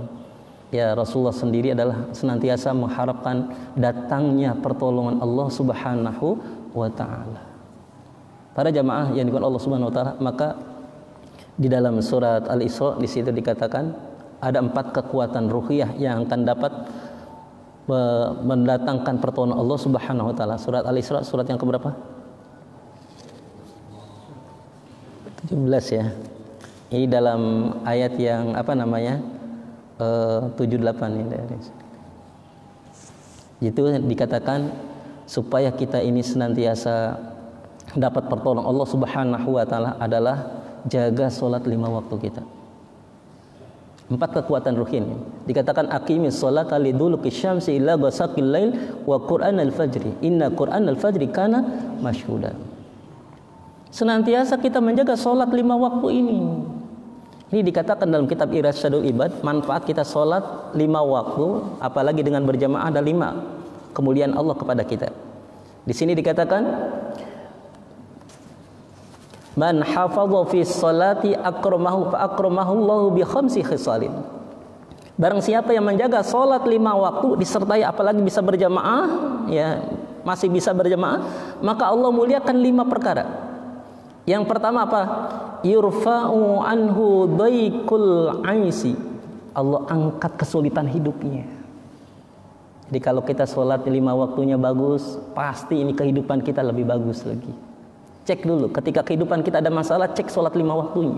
Ya, Rasulullah sendiri adalah senantiasa mengharapkan datangnya pertolongan Allah Subhanahu wa taala. Para jamaah yang dimuliakan Allah Subhanahu wa taala, maka di dalam surat Al-Isra di situ dikatakan ada 4 kekuatan ruhiyah yang akan dapat mendatangkan pertolongan Allah Subhanahu wa taala. Surat Al-Isra surat yang keberapa? 17 ya. Ini dalam ayat yang 78 ini. Itu dikatakan supaya kita ini senantiasa dapat pertolongan Allah Subhanahu wa taala adalah jaga sholat 5 waktu kita. 4 kekuatan ruhin. Dikatakan aqimis sholata liduluki syamsi ila ghasaqil lail wa qur'anal fajri. Inna qur'anal fajri kana masyhuda. Senantiasa kita menjaga sholat 5 waktu ini. Ini dikatakan dalam kitab Irsyadul Ibad, manfaat kita sholat 5 waktu, apalagi dengan berjamaah ada 5 kemuliaan Allah kepada kita. Di sini dikatakan man hafadha fi sholati akramahu fa akramahu Allahu bi 5 khisalin. Barang siapa yang menjaga salat 5 waktu disertai apalagi bisa berjamaah, ya, masih bisa berjamaah, maka Allah muliakan 5 perkara. Yang pertama apa? Yurfa'u anhu dhaikul aisi. Allah angkat kesulitan hidupnya. Jadi kalau kita salat 5 waktunya bagus, pasti ini kehidupan kita lebih bagus lagi. Cek dulu, ketika kehidupan kita ada masalah, cek sholat 5 waktunya.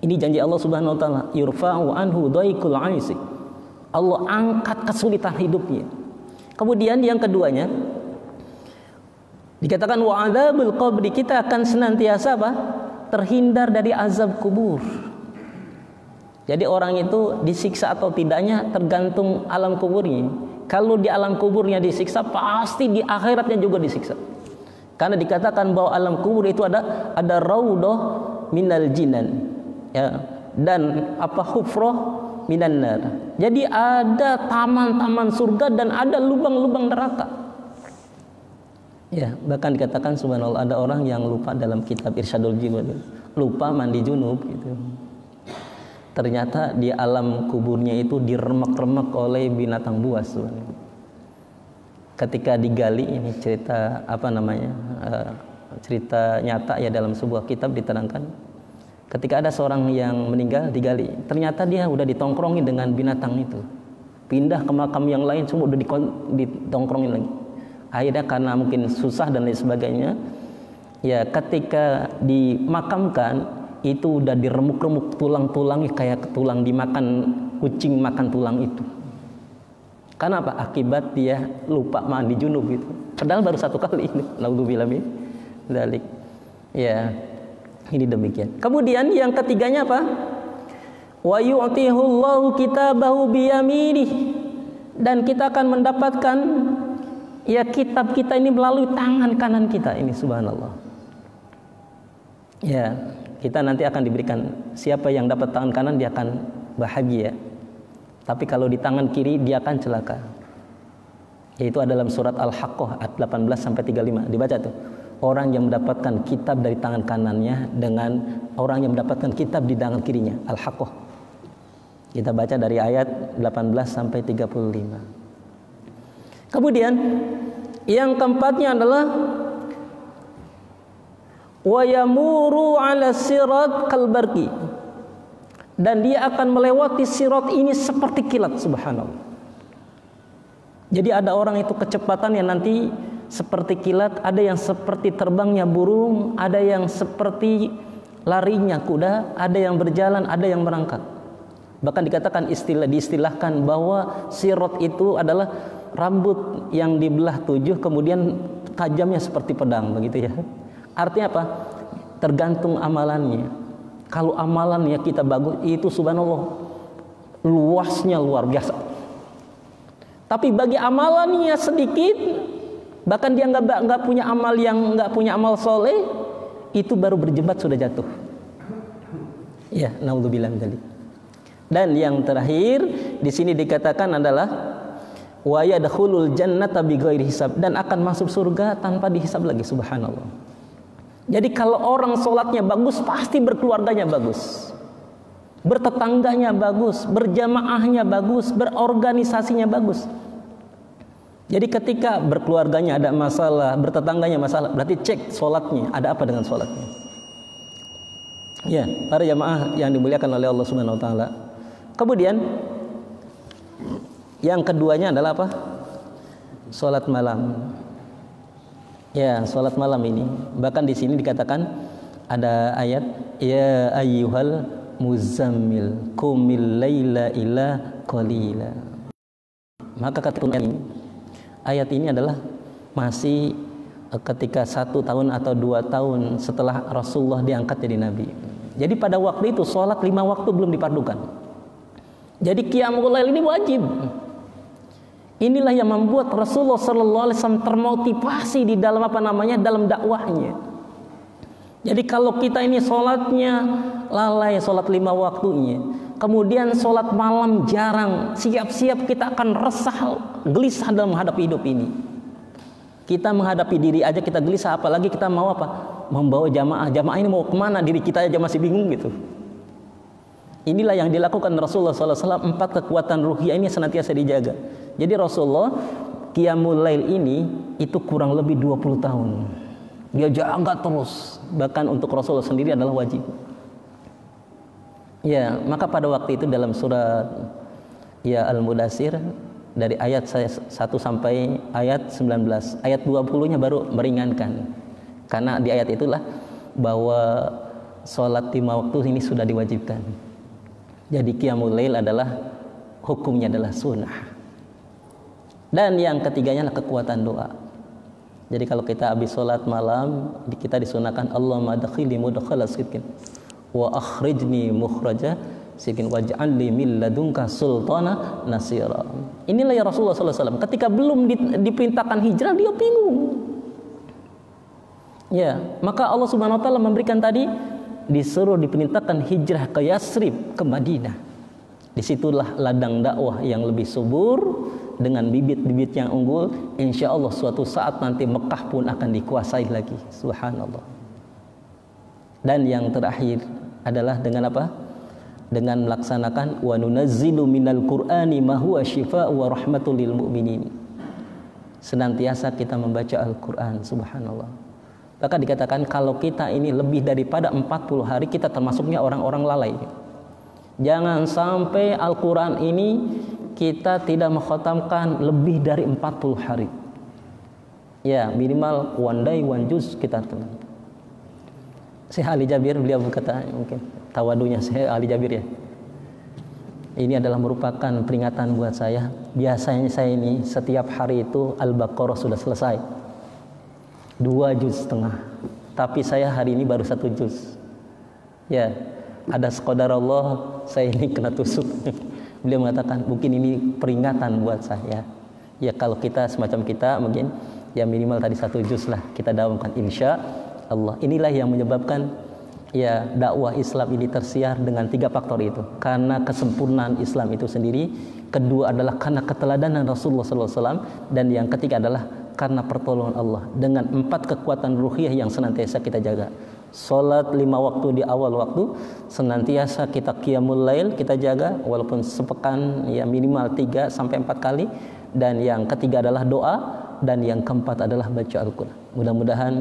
Ini janji Allah Subhanahu wa taala, yurfa'u anhu dhaikul aisi. Allah angkat kesulitan hidupnya. Kemudian yang keduanya dikatakan wa adzabul qabri, kita akan senantiasa terhindar dari azab kubur. Jadi orang itu disiksa atau tidaknya tergantung alam kuburnya. Kalau di alam kuburnya disiksa, pasti di akhiratnya juga disiksa. Karena dikatakan bahwa alam kubur itu ada raudhah minal jinan, ya, dan hufrah minan nar. Jadi ada taman-taman surga dan ada lubang-lubang neraka. Ya, bahkan dikatakan subhanallah ada orang yang lupa dalam kitab Irsyadul Ibad, lupa mandi junub gitu. Ternyata di alam kuburnya itu diremek-remek oleh binatang buas. Ketika digali, ini cerita cerita nyata ya, dalam sebuah kitab diterangkan, ketika ada seorang yang meninggal digali, ternyata dia udah ditongkrongin dengan binatang itu, pindah ke makam yang lain, semua udah ditongkrongin lagi. Akhirnya karena mungkin susah dan lain sebagainya, ya ketika dimakamkan itu udah diremuk-remuk tulang-tulangnya kayak tulang dimakan kucing makan tulang itu. Karena apa? Akibat dia lupa mandi junub gitu. Padahal baru 1 kali ini. Naudzubillah min dzalik. Ya. Ini demikian. Kemudian yang ketiganya apa? Wa yu'tihullahu kitabahu biyaminih, dan kita akan mendapatkan ya kitab kita ini melalui tangan kanan kita ini, subhanallah. Ya, kita nanti akan diberikan, siapa yang dapat tangan kanan dia akan bahagia. Tapi kalau di tangan kiri dia akan celaka. Yaitu dalam surat Al-Haqqah ayat 18 sampai 35. Dibaca tuh. Orang yang mendapatkan kitab dari tangan kanannya dengan orang yang mendapatkan kitab di tangan kirinya. Al-Haqqah. Kita baca dari ayat 18 sampai 35. Kemudian yang keempatnya adalah wa yamuru 'ala sirat kalbarqi, dan dia akan melewati sirat ini seperti kilat, subhanallah. Jadi ada orang itu kecepatannya nanti seperti kilat, ada yang seperti terbangnya burung, ada yang seperti larinya kuda, ada yang berjalan, ada yang merangkak. Bahkan dikatakan diistilahkan bahwa sirat itu adalah rambut yang dibelah 7 kemudian tajamnya seperti pedang, begitu ya. Artinya apa? Tergantung amalannya. Kalau amalannya kita bagus, itu subhanallah luasnya luar biasa. Tapi bagi amalannya sedikit, bahkan dia nggak punya amal soleh, itu baru berjembat sudah jatuh. Ya, naudzubillah min dzalik. Dan yang terakhir di sini dikatakan adalah wa yadkhulul jannata bighairi hisab, dan akan masuk surga tanpa dihisab lagi, subhanallah. Jadi kalau orang sholatnya bagus, pasti berkeluarganya bagus, bertetangganya bagus, berjamaahnya bagus, berorganisasinya bagus. Jadi ketika berkeluarganya ada masalah, bertetangganya masalah, berarti cek sholatnya, ada apa dengan sholatnya. Ya, para jamaah yang dimuliakan oleh Allah Subhanahu Wa Taala. Kemudian yang keduanya adalah apa? Sholat malam. Ya, sholat malam ini. Bahkan di sini dikatakan ada ayat ya ayyuhal muzammil qumil laila illa qalila. Maka kata ini, ayat ini adalah masih ketika 1 tahun atau 2 tahun setelah Rasulullah diangkat jadi nabi. Jadi pada waktu itu sholat 5 waktu belum dipardukan. Jadi qiyamul lail ini wajib. Inilah yang membuat Rasulullah SAW termotivasi di dalam dalam dakwahnya. Jadi kalau kita ini sholatnya lalai, sholat 5 waktunya, kemudian sholat malam jarang, siap-siap kita akan resah, gelisah dalam menghadapi hidup ini. Kita menghadapi diri aja kita gelisah, apalagi kita mau apa? Membawa jamaah. Jamaah ini mau kemana? Diri kita aja masih bingung gitu. Inilah yang dilakukan Rasulullah SAW. 4 kekuatan ruhiyah ini senantiasa dijaga. Jadi Rasulullah qiyamul lail ini itu kurang lebih 20 tahun. Dia jaga terus. Bahkan untuk Rasulullah sendiri adalah wajib. Ya, maka pada waktu itu dalam surat ya Al-Mudaththir dari ayat 1 sampai ayat 19, ayat 20-nya baru meringankan. Karena di ayat itulah bahwa sholat 5 waktu ini sudah diwajibkan. Jadi qiyamul lail adalah hukumnya adalah sunnah. Dan yang ketiganya adalah kekuatan doa. Jadi kalau kita habis sholat malam, kita disunahkan Allahumma adkhilni mudkhala sidqin wa akhrijni mukhraja sidqin waj'alni min ladunka sultana nasira. Inilah ya Rasulullah SAW. Ketika belum diperintahkan hijrah, dia bingung. Ya, maka Allah Subhanahu Wa Taala memberikan tadi disuruh diperintahkan hijrah ke Yasrib, ke Madinah. Disitulah ladang dakwah yang lebih subur dengan bibit-bibit yang unggul. Insya Allah suatu saat nanti Mekah pun akan dikuasai lagi. Subhanallah. Dan yang terakhir adalah dengan apa? Dengan melaksanakan wa nunazzilu minal Qur'ani ma huwa syifaa'u wa rahmatul lil mu'minin. Senantiasa kita membaca Al-Qur'an, subhanallah. Bahkan dikatakan kalau kita ini lebih daripada 40 hari kita termasuknya orang-orang lalai. Jangan sampai Al-Quran ini kita tidak mengkhatamkan lebih dari 40 hari. Ya, minimal one day one juz kita telan. Syekh Ali Jabir beliau berkata, mungkin tawadunya Syekh Ali Jabir ya. Ini adalah merupakan peringatan buat saya. Biasanya saya ini setiap hari itu Al-Baqarah sudah selesai. 2,5 juz. Tapi saya hari ini baru 1 juz. Ya, ada sekadar Allah saya ini kena tusuk. Beliau mengatakan mungkin ini peringatan buat saya. Ya kalau kita semacam kita mungkin ya minimal tadi 1 juz lah kita dakwahkan insya Allah. Inilah yang menyebabkan ya dakwah Islam ini tersiar dengan 3 faktor itu. Karena kesempurnaan Islam itu sendiri, kedua adalah karena keteladanan Rasulullah SAW, dan yang ketiga adalah karena pertolongan Allah dengan 4 kekuatan ruhiyah yang senantiasa kita jaga. Salat 5 waktu di awal waktu, senantiasa kita qiyamul lail kita jaga walaupun sepekan ya minimal 3 sampai 4 kali, dan yang ketiga adalah doa, dan yang keempat adalah baca Al-Qur'an. Mudah-mudahan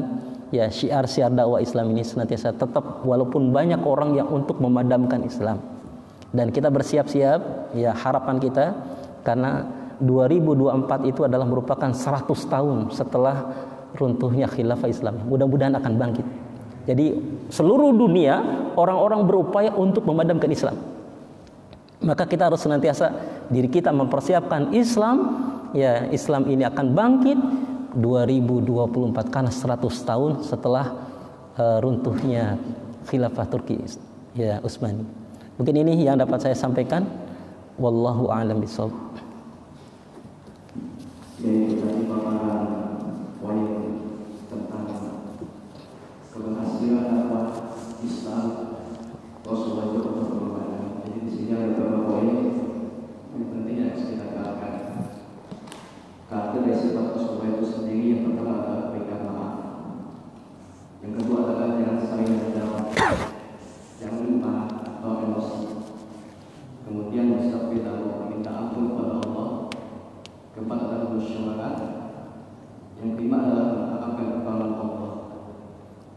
ya syiar-syiar dakwah Islam ini senantiasa tetap walaupun banyak orang yang untuk memadamkan Islam. Dan kita bersiap-siap ya harapan kita karena 2024 itu adalah merupakan 100 tahun setelah runtuhnya khilafah Islam. Mudah-mudahan akan bangkit. Jadi seluruh dunia orang-orang berupaya untuk memadamkan Islam. Maka kita harus senantiasa diri kita mempersiapkan Islam. Ya Islam ini akan bangkit 2024 karena 100 tahun setelah runtuhnya khilafah Turki ya Utsmani. Mungkin ini yang dapat saya sampaikan. Wallahu a'lam bishawab. Jadi tadi paparan poin tentang keberhasilan dakwah Islam Rasulullah itu berkorban. Jadi di sini ada beberapa poin yang penting yang harus kita katakan. Karakter dari sifat Rasulullah itu sendiri yang pertama adalah berikan maaf. Yang kedua adalah jangan saling menjawab, jangan lupa atau emosi. Kemudian bersabar lalu meminta ampun kepada Allah. Keempat adalah bersyawarat. Yang kelima adalah mengharapkan pertolongan Allah.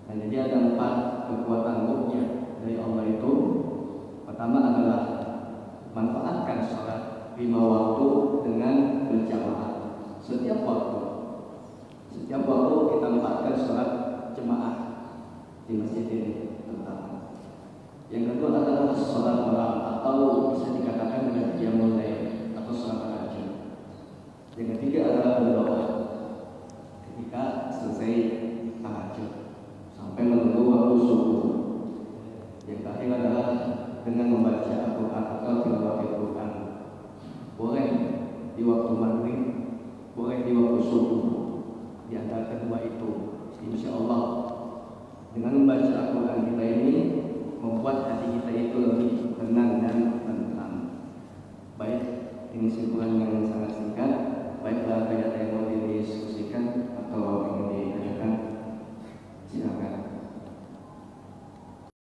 Dan jadi ada 4 kekuatan ruhnya dari Allah itu. Pertama adalah manfaatkan sholat 5 waktu dengan berjamaah. Setiap waktu kita manfaatkan sholat jemaah di masjid ini terutama. Yang kedua adalah sholat malam atau bisa dikatakan dengan qiyamul lail atau sholat tahajud. Yang ketiga adalah berdoa ketika selesai tahajud sampai menunggu waktu subuh. Yang terakhir adalah dengan membaca Al-Quran atau tilawah Al-Quran. Boleh di waktu maghrib, boleh di waktu subuh. Di antara kedua itu, insya Allah dengan membaca Al-Quran kita ini membuat hati kita itu lebih tenang dan tentram. Baik, ini simpulan yang